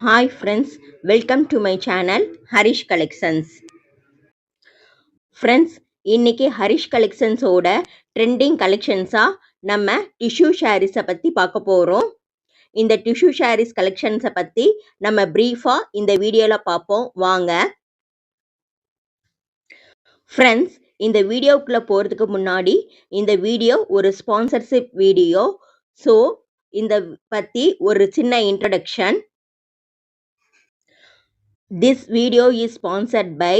Hi friends, welcome to my channel Harish Collections. Friends, இன்னைக்கு Harish கலெக்ஷன்ஸோட trending கலெக்ஷன்ஸாக நம்ம tissue ஷாரீஸை பற்றி பார்க்க போகிறோம். இந்த டிஷ்யூ ஷாரீஸ் கலெக்ஷன்ஸை பற்றி நம்ம ப்ரீஃபாக இந்த வீடியோவில் பார்ப்போம் வாங்க. ஃப்ரெண்ட்ஸ், இந்த வீடியோக்குள்ளே போகிறதுக்கு முன்னாடி இந்த வீடியோ ஒரு ஸ்பான்சர்ஷிப் வீடியோ. ஸோ இந்த பற்றி ஒரு சின்ன introduction. This video is sponsored by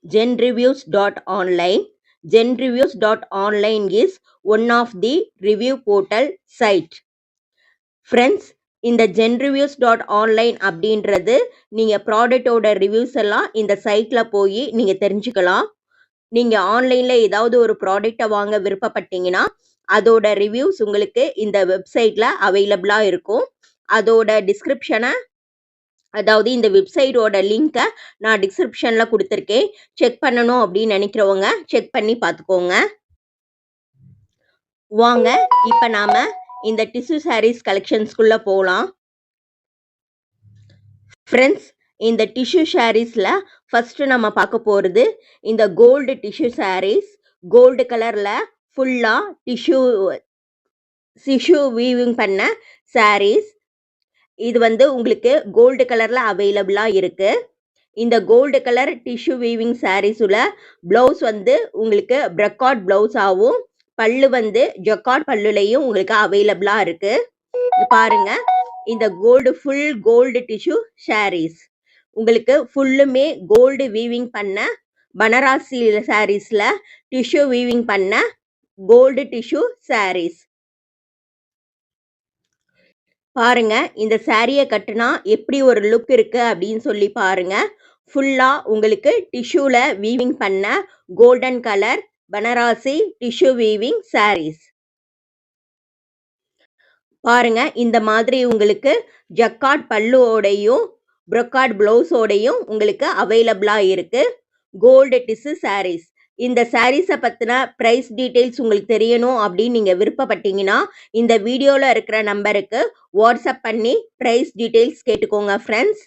genreviews.online. Genreviews.online is one of the review portal site. Friends, இந்த genreviews.online அப்படின்றது நீங்கள் ப்ராடக்டோட ரிவ்யூஸ் எல்லாம் இந்த சைட்டில் போய் நீங்கள் தெரிஞ்சுக்கலாம். நீங்கள் ஆன்லைனில் ஏதாவது ஒரு ப்ராடக்டை வாங்க விருப்பப்பட்டீங்கன்னா அதோட ரிவ்யூஸ் உங்களுக்கு இந்த வெப்சைட்டில் அவைலபிளாக இருக்கும். அதோட டிஸ்கிரிப்ஷனை, அதாவது இந்த வெப்சைட்டோட லிங்கை நான் டிஸ்கிரிப்ஷனில் கொடுத்துருக்கேன். செக் பண்ணணும் அப்படின்னு நினைக்கிறவங்க செக் பண்ணி பார்த்துக்கோங்க. வாங்க இப்போ நாம் இந்த டிஷ்யூ சாரீஸ் கலெக்ஷன்ஸ்குள்ளே போகலாம். ஃப்ரெண்ட்ஸ், இந்த டிஷ்யூ சாரீஸில் ஃபஸ்ட்டு நம்ம பார்க்க போகிறது இந்த கோல்டு டிஷ்யூ சாரீஸ். கோல்டு கலரில் ஃபுல்லாக டிஷ்யூ வீவிங் பண்ண சாரீஸ். இது உங்களுக்கு கோல்டு கலரில் அவைலபிளாக இருக்குது. இந்த கோல்டு கலர் டிஷ்யூ வீவிங் சாரீஸில் ப்ளவுஸ் உங்களுக்கு ப்ரக்கார்ட் ப்ளவுஸாகவும் பல்லு ஜக்கார்ட் பல்லுலையும் உங்களுக்கு அவைலபிளாக இருக்குது. பாருங்க, இந்த ஃபுல் கோல்டு டிஷ்யூ சாரீஸ் உங்களுக்கு ஃபுல்லுமே கோல்டு வீவிங் பண்ண பனாரசி சாரீஸில் டிஷ்யூ வீவிங் பண்ண கோல்டு டிஷ்யூ சாரீஸ். பாருங்க, இந்த சாரியை கட்டுனா எப்படி ஒரு லுக் இருக்கு அப்படின்னு சொல்லி பாருங்க. ஃபுல்லா உங்களுக்கு டிஷ்யூல வீவிங் பண்ண golden colour Banarasi tissue weaving sarees. பாருங்க, இந்த மாதிரி உங்களுக்கு ஜக்கார்ட் பல்லுவோடையும் ப்ரொக்கார்ட் பிளவுஸோடையும் உங்களுக்கு அவைலபிளா இருக்கு கோல்டு டிஷ்யூ சாரீஸ். இந்த சாரீஸை பற்றின ப்ரைஸ் டீட்டெயில்ஸ் உங்களுக்கு தெரியணும் அப்படின்னு நீங்கள் விருப்பப்பட்டீங்கன்னா இந்த வீடியோவில் இருக்கிற நம்பருக்கு வாட்ஸ்அப் பண்ணி ப்ரைஸ் டீட்டெயில்ஸ் கேட்டுக்கோங்க ஃப்ரெண்ட்ஸ்.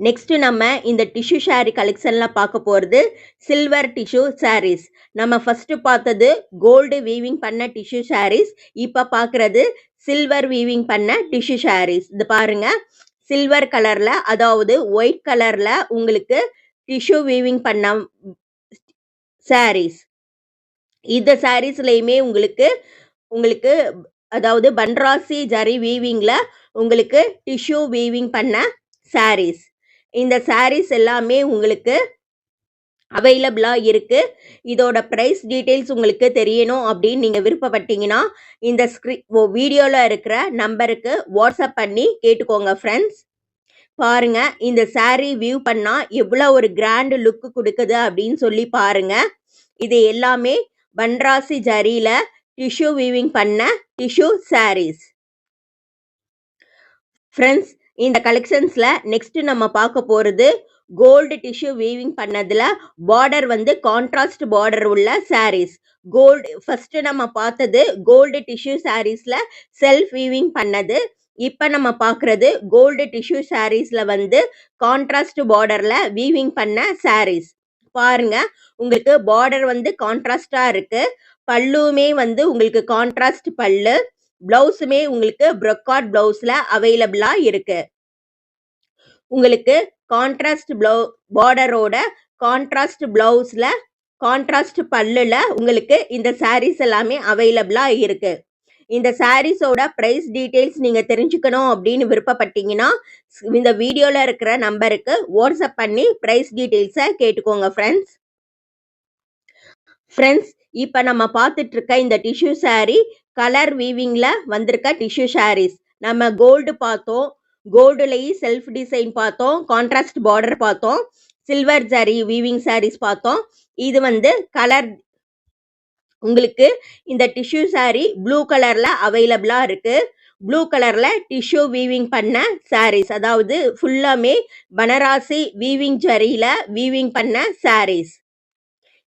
நெக்ஸ்ட்டு நம்ம இந்த டிஷ்யூ சாரீ கலெக்ஷனில் பார்க்க போகிறது சில்வர் டிஷ்யூ சாரீஸ். நம்ம ஃபஸ்ட்டு பார்த்தது கோல்டு வீவிங் பண்ண டிஷ்யூ சாரீஸ். இப்போ பார்க்குறது சில்வர் வீவிங் பண்ண டிஷ்யூ சாரீஸ். இது பாருங்கள், சில்வர் கலரில், அதாவது ஒயிட் கலரில் உங்களுக்கு டிஷ்யூ வீவிங் பண்ண சாரீஸ். இந்த சாரீஸ்லையுமே உங்களுக்கு அதாவது பன்ராசி ஜரி வீவிங்கில் உங்களுக்கு டிஷ்யூ வீவிங் பண்ண சாரீஸ். இந்த சாரீஸ் எல்லாமே உங்களுக்கு அவைலபிளாக இருக்குது. இதோட ப்ரைஸ் டீட்டெயில்ஸ் உங்களுக்கு தெரியணும் அப்படின்னு நீங்கள் விருப்பப்பட்டீங்கன்னா இந்த வீடியோவில் இருக்கிற நம்பருக்கு வாட்ஸ்அப் பண்ணி கேட்டுக்கோங்க ஃப்ரெண்ட்ஸ். பாருங்க, இந்த சாரீ வியூ பண்ணா எவ்வளோ ஒரு கிராண்ட் லுக் கொடுக்குது அப்படின்னு சொல்லி பாருங்க. இது எல்லாமே பன்ராசி ஜரியில டிஷ்யூ வீவிங் பண்ண டிஷ்யூ சாரீஸ். ஃப்ரெண்ட்ஸ், இந்த கலெக்ஷன்ஸ்ல நெக்ஸ்ட் நம்ம பார்க்க போறது கோல்டு டிஷ்யூ வீவிங் பண்ணதுல பார்டர் கான்ட்ராஸ்ட் பார்டர் உள்ள சாரீஸ். கோல்டு ஃபர்ஸ்ட் நம்ம பார்த்தது கோல்டு டிஷ்யூ சாரீஸ்ல செல்ஃப் வீவிங் பண்ணது. இப்போ நம்ம பார்க்குறது கோல்டு டிஷ்யூ சாரீஸில் கான்ட்ராஸ்ட் பார்டரில் வீவிங் பண்ண சாரீஸ். பாருங்க, உங்களுக்கு பார்டர் கான்ட்ராஸ்டாக இருக்குது. பல்லுமே உங்களுக்கு கான்ட்ராஸ்ட் பல்லு. ப்ளவுஸுமே உங்களுக்கு ப்ரொக்கார்ட் ப்ளவுஸில் அவைலபிளாக இருக்குது. உங்களுக்கு கான்ட்ராஸ்ட் பார்டரோட கான்ட்ராஸ்ட் ப்ளவுஸில் கான்ட்ராஸ்ட் பல்லுல உங்களுக்கு இந்த சாரீஸ் எல்லாமே அவைலபிளாக இருக்குது. இந்த சாரீஸோட ப்ரைஸ் டீட்டெயில்ஸ் நீங்கள் தெரிஞ்சுக்கணும் அப்படின்னு விருப்பப்பட்டீங்கன்னா இந்த வீடியோவில் இருக்கிற நம்பருக்கு வாட்ஸ்அப் பண்ணி ப்ரைஸ் டீட்டெயில்ஸை கேட்டுக்கோங்க ஃப்ரெண்ட்ஸ். இப்போ நம்ம பார்த்துட்டு இருக்க இந்த டிஷ்யூ சாரீ கலர் வீவிங்கில் வந்திருக்க டிஷ்யூ சாரீஸ். நம்ம கோல்டு பார்த்தோம், கோல்டுலேயும் செல்ஃப் டிசைன் பார்த்தோம், கான்ட்ராஸ்ட் பார்டர் பார்த்தோம், சில்வர் ஜரி வீவிங் சாரீஸ் பார்த்தோம். இது கலர் உங்களுக்கு இந்த டிஷ்யூ சாரீ ப்ளூ கலர்ல அவைலபிளா இருக்கு. ப்ளூ கலர்ல டிஷ்யூ வீவிங் பண்ண சாரீஸ், அதாவது ஃபுல்லாமே பனாரசி வீவிங் ஜரியில வீவிங் பண்ண சாரீஸ்.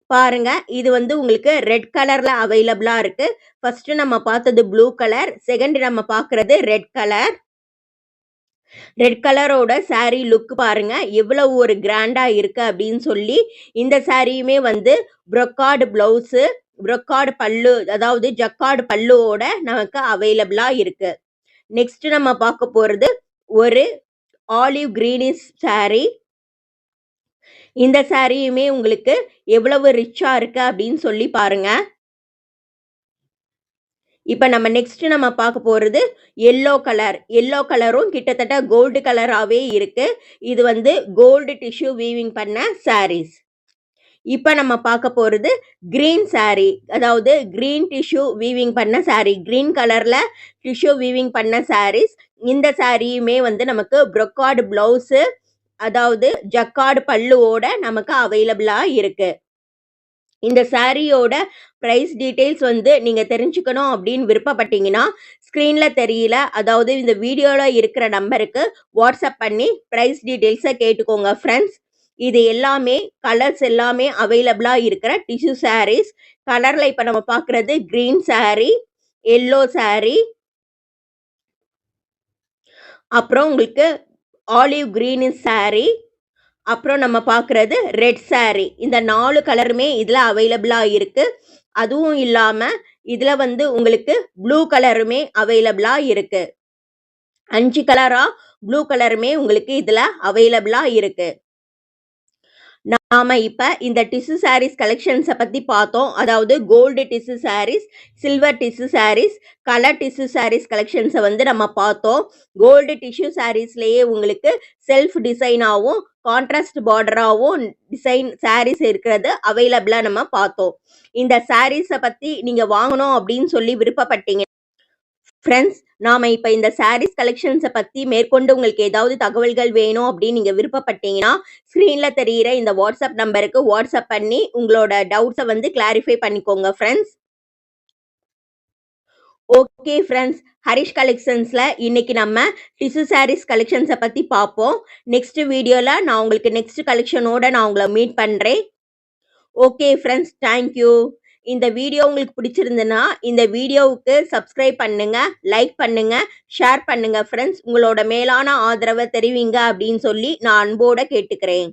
பாருங்க. இது வந்து உங்களுக்கு ரெட் கலர்ல அவைலபிளா இருக்கு. ஃபர்ஸ்ட் நம்ம பார்த்தது ப்ளூ கலர். செகண்ட் நம்ம பார்க்கிறது ரெட் கலர். ரெட் கலரோட சாரி லுக் பாருங்க. எவ்வளவு ஒரு கிராண்டா இருக்கு அப்படின்னு சொல்லி. இந்த சாரியுமே வந்து ப்ரொக்கார்டு பிளவுஸ், ப்ரொக்கார்டு பல்லு, அதாவது ஜக்கார்டு பல்லுவோட நமக்கு அவைலபிளா இருக்கு. நெக்ஸ்ட் நம்ம பார்க்க போறது ஒரு ஆலிவ் கிரீனிஷ் சாரி. இந்த சாரியுமே உங்களுக்கு எவ்வளவு ரிச்சா இருக்கு அப்படின்னு சொல்லி பாருங்க. இப்ப நம்ம நெக்ஸ்ட் நம்ம பார்க்க போறது எல்லோ கலர். எல்லோ கலரும் கிட்டத்தட்ட கோல்டு கலராவே இருக்கு. இது வந்து கோல்டு டிஷ்யூ வீவிங் பண்ண சாரீஸ். இப்ப நம்ம பார்க்க போறது கிரீன் சாரி, அதாவது கிரீன் டிஷ்யூ வீவிங் பண்ண சாரி. கிரீன் கலர்ல டிஷ்யூ வீவிங் பண்ண சாரீஸ். இந்த சாரியுமே வந்து நமக்கு ப்ரொக்கார்டு பிளவுஸ், அதாவது ஜக்கார்டு பல்லுவோட நமக்கு அவைலபிளா இருக்கு. இந்த சாரியோட பிரைஸ் டீடைல்ஸ் வந்து நீங்க தெரிஞ்சுக்கணும் அப்படின்னு விருப்பப்பட்டீங்கன்னா ஸ்கிரீன்ல தெரியல, அதாவது இந்த வீடியோல இருக்கிற நம்பருக்கு வாட்ஸ்அப் பண்ணி பிரைஸ் டீடைல்ஸை கேட்டுக்கோங்க ஃப்ரெண்ட்ஸ். இது எல்லாமே கலர்ஸ் எல்லாமே அவைலபிளா இருக்கிற டிஷ்யூ சாரீஸ். கலர்ல இப்ப நம்ம பார்க்கிறது கிரீன் சாரி, எல்லோ சாரி, அப்புறம் உங்களுக்கு ஆலிவ் கிரீன் சாரி, அப்புறம் நம்ம பார்க்கறது ரெட் சாரி. இந்த 4 கலருமே இதுல அவைலபிளா இருக்கு. அதுவும் இல்லாம இதுல வந்து உங்களுக்கு ப்ளூ கலருமே அவைலபிளா இருக்கு. 5 கலரா ப்ளூ கலருமே உங்களுக்கு இதுல அவைலபிளா இருக்கு. நாம இப்ப இந்த டிஷ்யூ சாரீஸ் கலெக்ஷன்ஸை பத்தி பார்த்தோம். அதாவது gold tissue saris, silver tissue saris, colour tissue saris கலெக்ஷன்ஸை வந்து நம்ம பார்த்தோம். கோல்டு டிஷ்யூ சாரீஸ்லயே உங்களுக்கு செல்ஃப் டிசைனாகவும் கான்ட்ராஸ்ட் பார்டராகவும் டிசைன் சாரீஸ் இருக்கிறது அவைலபிளா நம்ம பார்த்தோம். இந்த சாரீஸை பத்தி நீங்க வாங்கணும் அப்படின்னு சொல்லி விருப்பப்பட்டீங்க ஃப்ரெண்ட்ஸ், நாம இப்ப இந்த சாரீஸ் கலெக்ஷன்ஸை பத்தி மேற்கொண்டு உங்களுக்கு ஏதாவது தகவல்கள் வேணும் அப்படின்னு நீங்க விருப்பப்பட்டீங்கன்னா ஸ்கிரீன்ல தெரியிற இந்த வாட்ஸ்அப் நம்பருக்கு வாட்ஸ்அப் பண்ணி உங்களோட டவுட்ஸை வந்து கிளாரிஃபை பண்ணிக்கோங்க ஃப்ரெண்ட்ஸ். ஓகே ஃப்ரெண்ட்ஸ், ஹரிஷ் கலெக்ஷன்ஸ்ல இன்னைக்கு நம்ம டிஷ்யூ சாரீஸ் கலெக்ஷன்ஸை பத்தி பார்ப்போம். நெக்ஸ்ட் வீடியோல நான் உங்களுக்கு நெக்ஸ்ட் கலெக்ஷனோட நான் உங்களை மீட் பண்றேன். Okay friends, thank you. இந்த வீடியோ உங்களுக்கு பிடிச்சிருந்ததுன்னா இந்த வீடியோவுக்கு சப்ஸ்கிரைப் பண்ணுங்க, லைக் பண்ணுங்க, ஷேர் பண்ணுங்க ஃப்ரெண்ட்ஸ். உங்களோட மேலான ஆதரவை தெரிவிங்க அப்படின்னு சொல்லி நான் அன்போட கேட்டுக்கிறேன்.